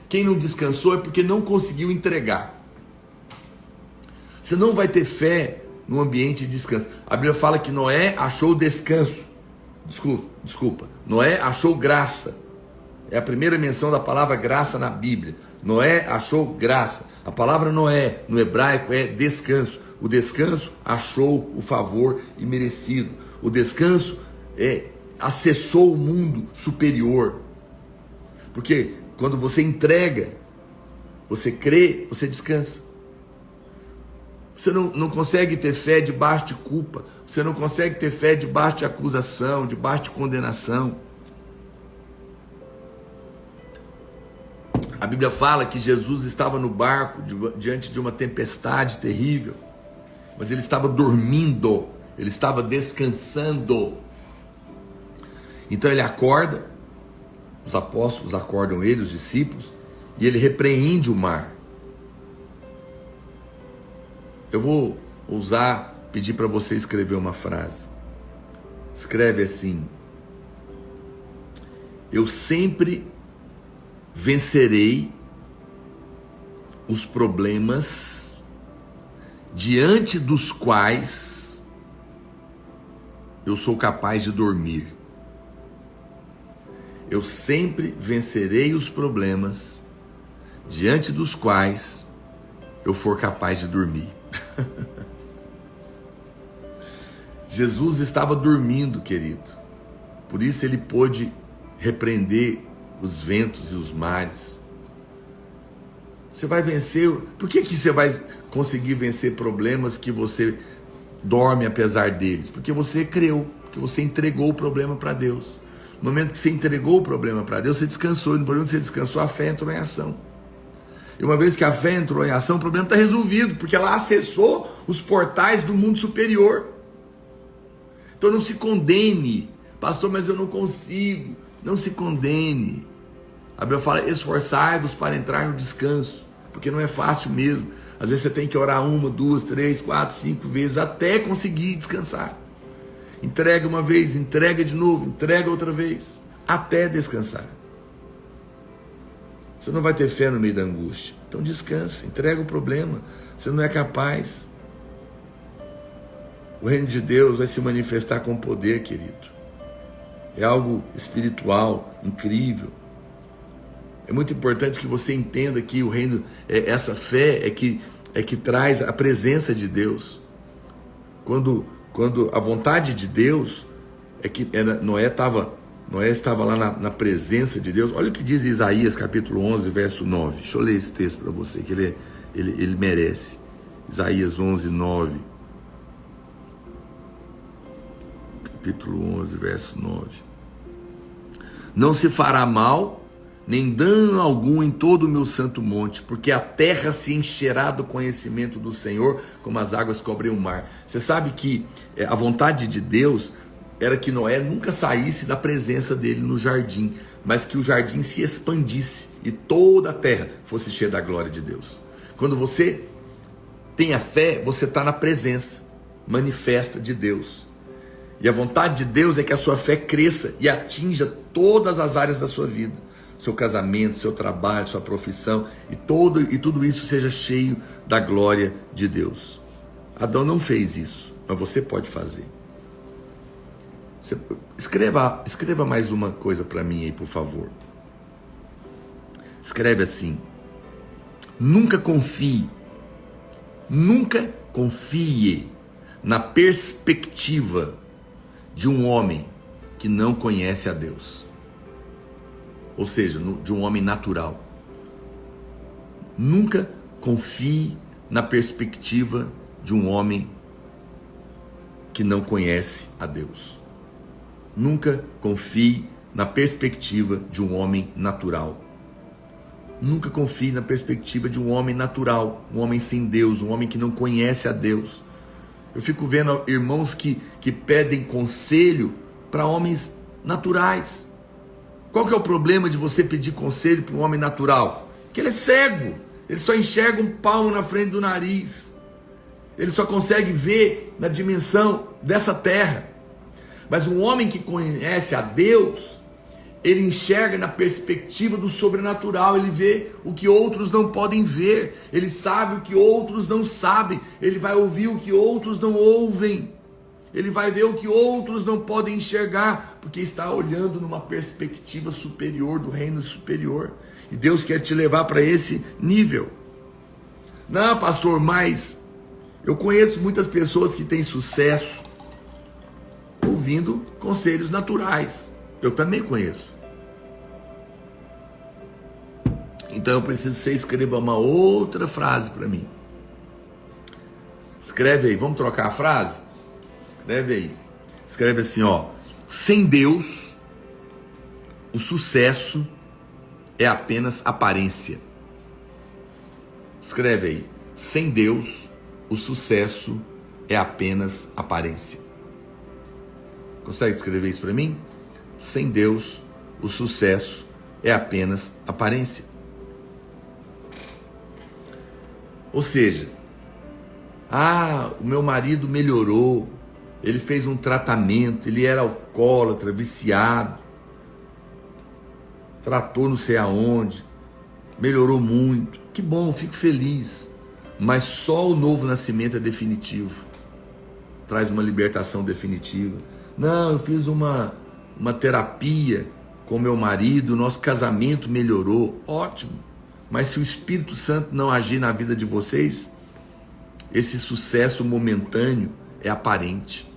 S1: Quem não descansou é porque não conseguiu entregar. Você não vai ter fé no ambiente de descanso. A Bíblia fala que Noé achou descanso. Desculpa. Noé achou graça. É a primeira menção da palavra graça na Bíblia. Noé achou graça. A palavra Noé no hebraico é descanso. O descanso achou o favor imerecido. O descanso acessou o mundo superior. Porque quando você entrega, você crê, você descansa. Você não consegue ter fé debaixo de culpa. Você não consegue ter fé debaixo de acusação, debaixo de condenação. A Bíblia fala que Jesus estava no barco diante de uma tempestade terrível, mas ele estava dormindo, ele estava descansando. Então ele acorda, os apóstolos acordam ele, os discípulos, e ele repreende o mar. Eu vou pedir para você escrever uma frase. Escreve assim: eu sempre vencerei os problemas diante dos quais eu sou capaz de dormir. Eu sempre vencerei os problemas diante dos quais eu for capaz de dormir. Jesus estava dormindo, querido. Por isso ele pôde repreender os ventos e os mares. Você vai vencer. Por que você vai conseguir vencer problemas que você dorme apesar deles? Porque você creu, porque você entregou o problema para Deus. No momento que você entregou o problema para Deus, você descansou. E no momento que você descansou, a fé entrou em ação. E uma vez que a fé entrou em ação, o problema está resolvido, porque ela acessou os portais do mundo superior. Então não se condene. Pastor, mas eu não consigo. Não se condene. A Bíblia fala: esforçai-vos para entrar no descanso, porque não é fácil mesmo. Às vezes você tem que orar 1, 2, 3, 4, 5 vezes até conseguir descansar. Entrega uma vez, entrega de novo, entrega outra vez, até descansar. Você não vai ter fé no meio da angústia. Então descansa, entrega o problema. Você não é capaz. O reino de Deus vai se manifestar com poder, querido. É algo espiritual, incrível. É muito importante que você entenda que o reino, essa fé é que traz a presença de Deus. Quando a vontade de Deus é que Noé estava lá na presença de Deus. Olha o que diz Isaías capítulo 11, verso 9. Deixa eu ler esse texto para você, que ele merece. Isaías 11, 9. Capítulo 11, verso 9. Não se fará mal, nem dano algum em todo o meu santo monte, porque a terra se encherá do conhecimento do Senhor, como as águas cobrem o mar. Você sabe que a vontade de Deus era que Noé nunca saísse da presença dele no jardim, mas que o jardim se expandisse e toda a terra fosse cheia da glória de Deus. Quando você tem a fé, você está na presença manifesta de Deus. E a vontade de Deus é que a sua fé cresça e atinja todas as áreas da sua vida. Seu casamento, seu trabalho, sua profissão e tudo isso seja cheio da glória de Deus. Adão não fez isso, mas você pode fazer. Escreva mais uma coisa para mim aí, por favor. Escreve assim: nunca confie na perspectiva de um homem que não conhece a Deus. Ou seja, de um homem natural. Nunca confie na perspectiva de um homem que não conhece a Deus. Nunca confie na perspectiva de um homem natural. Nunca confie na perspectiva de um homem natural, um homem sem Deus, um homem que não conhece a Deus. Eu fico vendo irmãos que pedem conselho para homens naturais. Qual que é o problema de você pedir conselho para um homem natural? Que ele é cego, ele só enxerga um palmo na frente do nariz. Ele só consegue ver na dimensão dessa terra. Mas um homem que conhece a Deus, ele enxerga na perspectiva do sobrenatural, ele vê o que outros não podem ver, ele sabe o que outros não sabem, ele vai ouvir o que outros não ouvem, ele vai ver o que outros não podem enxergar, porque está olhando numa perspectiva superior, do reino superior, e Deus quer te levar para esse nível. Não, pastor, mas eu conheço muitas pessoas que têm sucesso ouvindo conselhos naturais, eu também conheço. Então eu preciso que você escreva uma outra frase para mim. Escreve aí, vamos trocar a frase? Escreve aí. Escreve assim, ó: sem Deus, o sucesso é apenas aparência. Escreve aí: sem Deus, o sucesso é apenas aparência. Consegue escrever isso para mim? Sem Deus, o sucesso é apenas aparência. Ou seja, o meu marido melhorou, ele fez um tratamento, ele era alcoólatra, viciado, tratou não sei aonde, melhorou muito, que bom, fico feliz, mas só o novo nascimento é definitivo, traz uma libertação definitiva. Não, eu fiz uma terapia com meu marido, nosso casamento melhorou, ótimo. Mas se o Espírito Santo não agir na vida de vocês, esse sucesso momentâneo é aparente.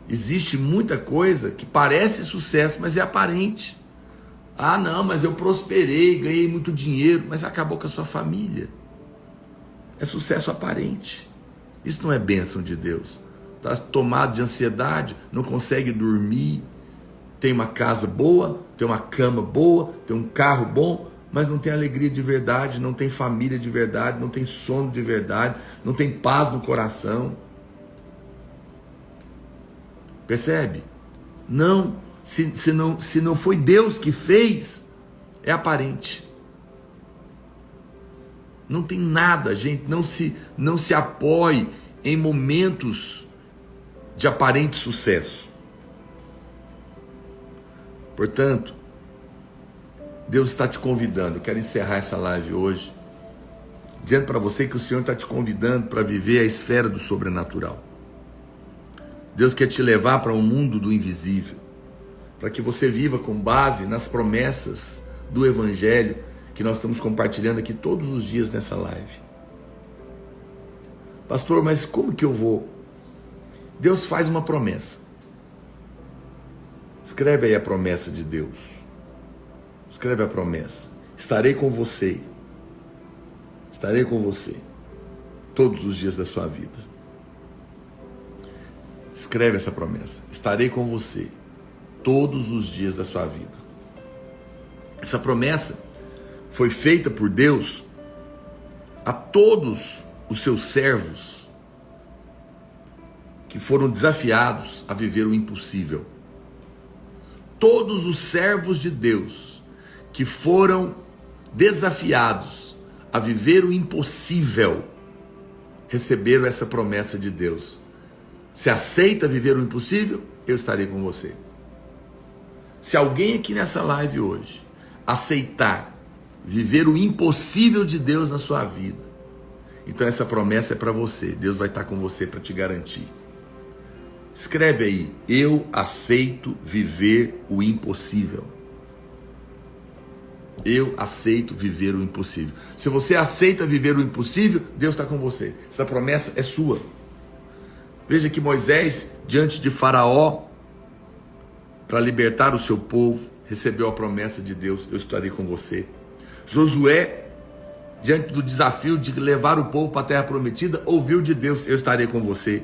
S1: Existe muita coisa que parece sucesso, mas é aparente. Ah, não, mas eu prosperei, ganhei muito dinheiro, mas acabou com a sua família. É sucesso aparente. Isso não é bênção de Deus. Está tomado de ansiedade, não consegue dormir, tem uma casa boa, tem uma cama boa, tem um carro bom, mas não tem alegria de verdade, não tem família de verdade, não tem sono de verdade, não tem paz no coração. Percebe? Não, se não foi Deus que fez, é aparente. Não tem nada, gente, não se apoie em momentos de aparente sucesso. Portanto, Deus está te convidando. Eu quero encerrar essa live hoje dizendo para você que o Senhor está te convidando para viver a esfera do sobrenatural. Deus quer te levar para um mundo do invisível, para que você viva com base nas promessas do Evangelho que nós estamos compartilhando aqui todos os dias nessa live. Pastor, mas como que eu vou? Deus faz uma promessa. Escreve aí a promessa de Deus. Escreve a promessa: estarei com você todos os dias da sua vida. Escreve essa promessa: estarei com você todos os dias da sua vida. Essa promessa foi feita por Deus a todos os seus servos que foram desafiados a viver o impossível. Todos os servos de Deus que foram desafiados a viver o impossível receberam essa promessa de Deus. Se aceita viver o impossível, eu estarei com você. Se alguém aqui nessa live hoje aceitar viver o impossível de Deus na sua vida, então essa promessa é para você. Deus vai estar com você para te garantir. Escreve aí: eu aceito viver o impossível. Eu aceito viver o impossível. Se você aceita viver o impossível, Deus está com você. Essa promessa é sua. Veja que Moisés, diante de Faraó, para libertar o seu povo, recebeu a promessa de Deus: eu estarei com você. Josué, diante do desafio de levar o povo para a terra prometida, ouviu de Deus: eu estarei com você.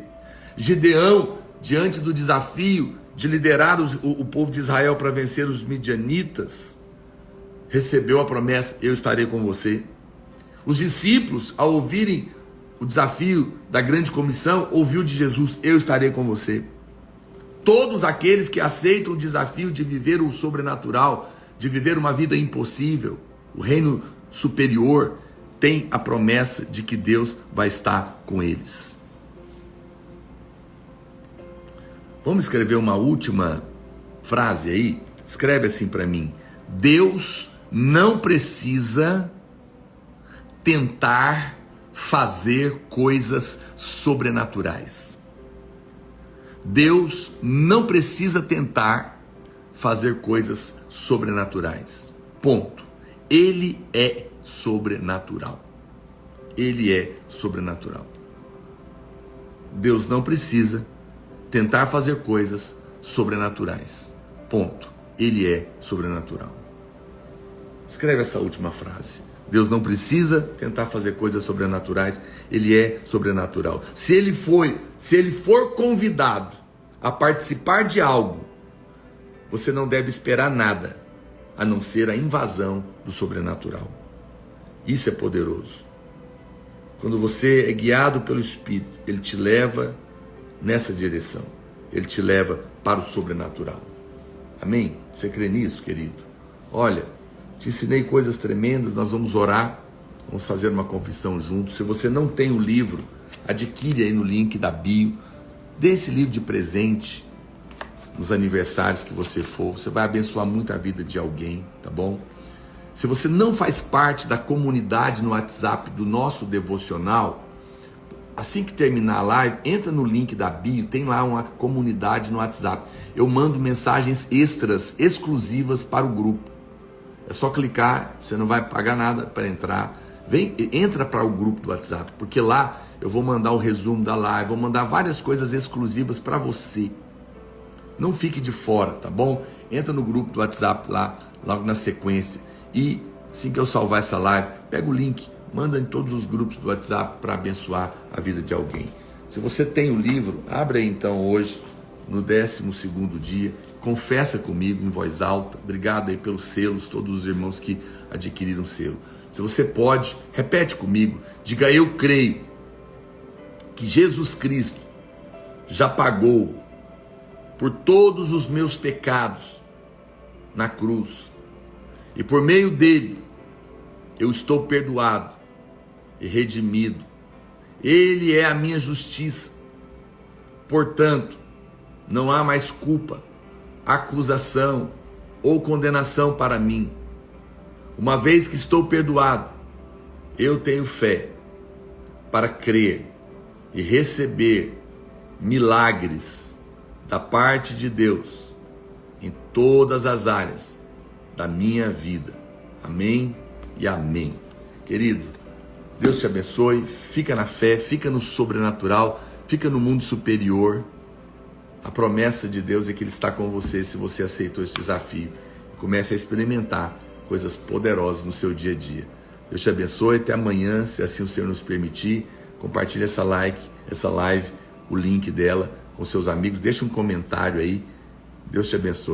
S1: Gideão, diante do desafio de liderar o povo de Israel para vencer os midianitas, recebeu a promessa: eu estarei com você. Os discípulos, ao ouvirem o desafio da grande comissão, ouviu de Jesus: eu estarei com você. Todos aqueles que aceitam o desafio de viver o sobrenatural, de viver uma vida impossível, o reino superior, tem a promessa de que Deus vai estar com eles. Vamos escrever uma última frase aí? Escreve assim para mim: Deus não precisa tentar fazer coisas sobrenaturais. Deus não precisa tentar fazer coisas sobrenaturais. Ponto. Ele é sobrenatural. Ele é sobrenatural. Deus não precisa tentar fazer coisas sobrenaturais. Ponto. Ele é sobrenatural. Escreve essa última frase. Deus não precisa tentar fazer coisas sobrenaturais. Ele é sobrenatural. Se ele for convidado a participar de algo, você não deve esperar nada a não ser a invasão do sobrenatural. Isso é poderoso. Quando você é guiado pelo Espírito, ele te leva nessa direção. Ele te leva para o sobrenatural. Amém? Você crê nisso, querido? Olha, te ensinei coisas tremendas, nós vamos orar, vamos fazer uma confissão juntos. Se você não tem o livro, adquire aí no link da bio, dê esse livro de presente nos aniversários que você for, você vai abençoar muito a vida de alguém, tá bom? Se você não faz parte da comunidade no WhatsApp do nosso devocional, assim que terminar a live, entra no link da bio, tem lá uma comunidade no WhatsApp. Eu mando mensagens extras, exclusivas para o grupo. É só clicar, você não vai pagar nada para entrar. Entra para o grupo do WhatsApp, porque lá eu vou mandar o resumo da live, vou mandar várias coisas exclusivas para você. Não fique de fora, tá bom? Entra no grupo do WhatsApp lá, logo na sequência. E assim que eu salvar essa live, pega o link, manda em todos os grupos do WhatsApp para abençoar a vida de alguém. Se você tem o livro, abre aí então hoje, no 12º dia, confessa comigo em voz alta. Obrigado aí pelos selos, todos os irmãos que adquiriram selo. Se você pode, repete comigo, diga: eu creio que Jesus Cristo já pagou por todos os meus pecados na cruz, e por meio dele eu estou perdoado e redimido. Ele é a minha justiça. Portanto, não há mais culpa, acusação ou condenação para mim. Uma vez que estou perdoado, eu tenho fé para crer e receber milagres da parte de Deus em todas as áreas da minha vida. Amém e amém. Querido, Deus te abençoe. Fica na fé, fica no sobrenatural, fica no mundo superior. A promessa de Deus é que Ele está com você se você aceitou esse desafio. Comece a experimentar coisas poderosas no seu dia a dia. Deus te abençoe. Até amanhã, se assim o Senhor nos permitir. Compartilhe essa live, o link dela com seus amigos. Deixa um comentário aí. Deus te abençoe.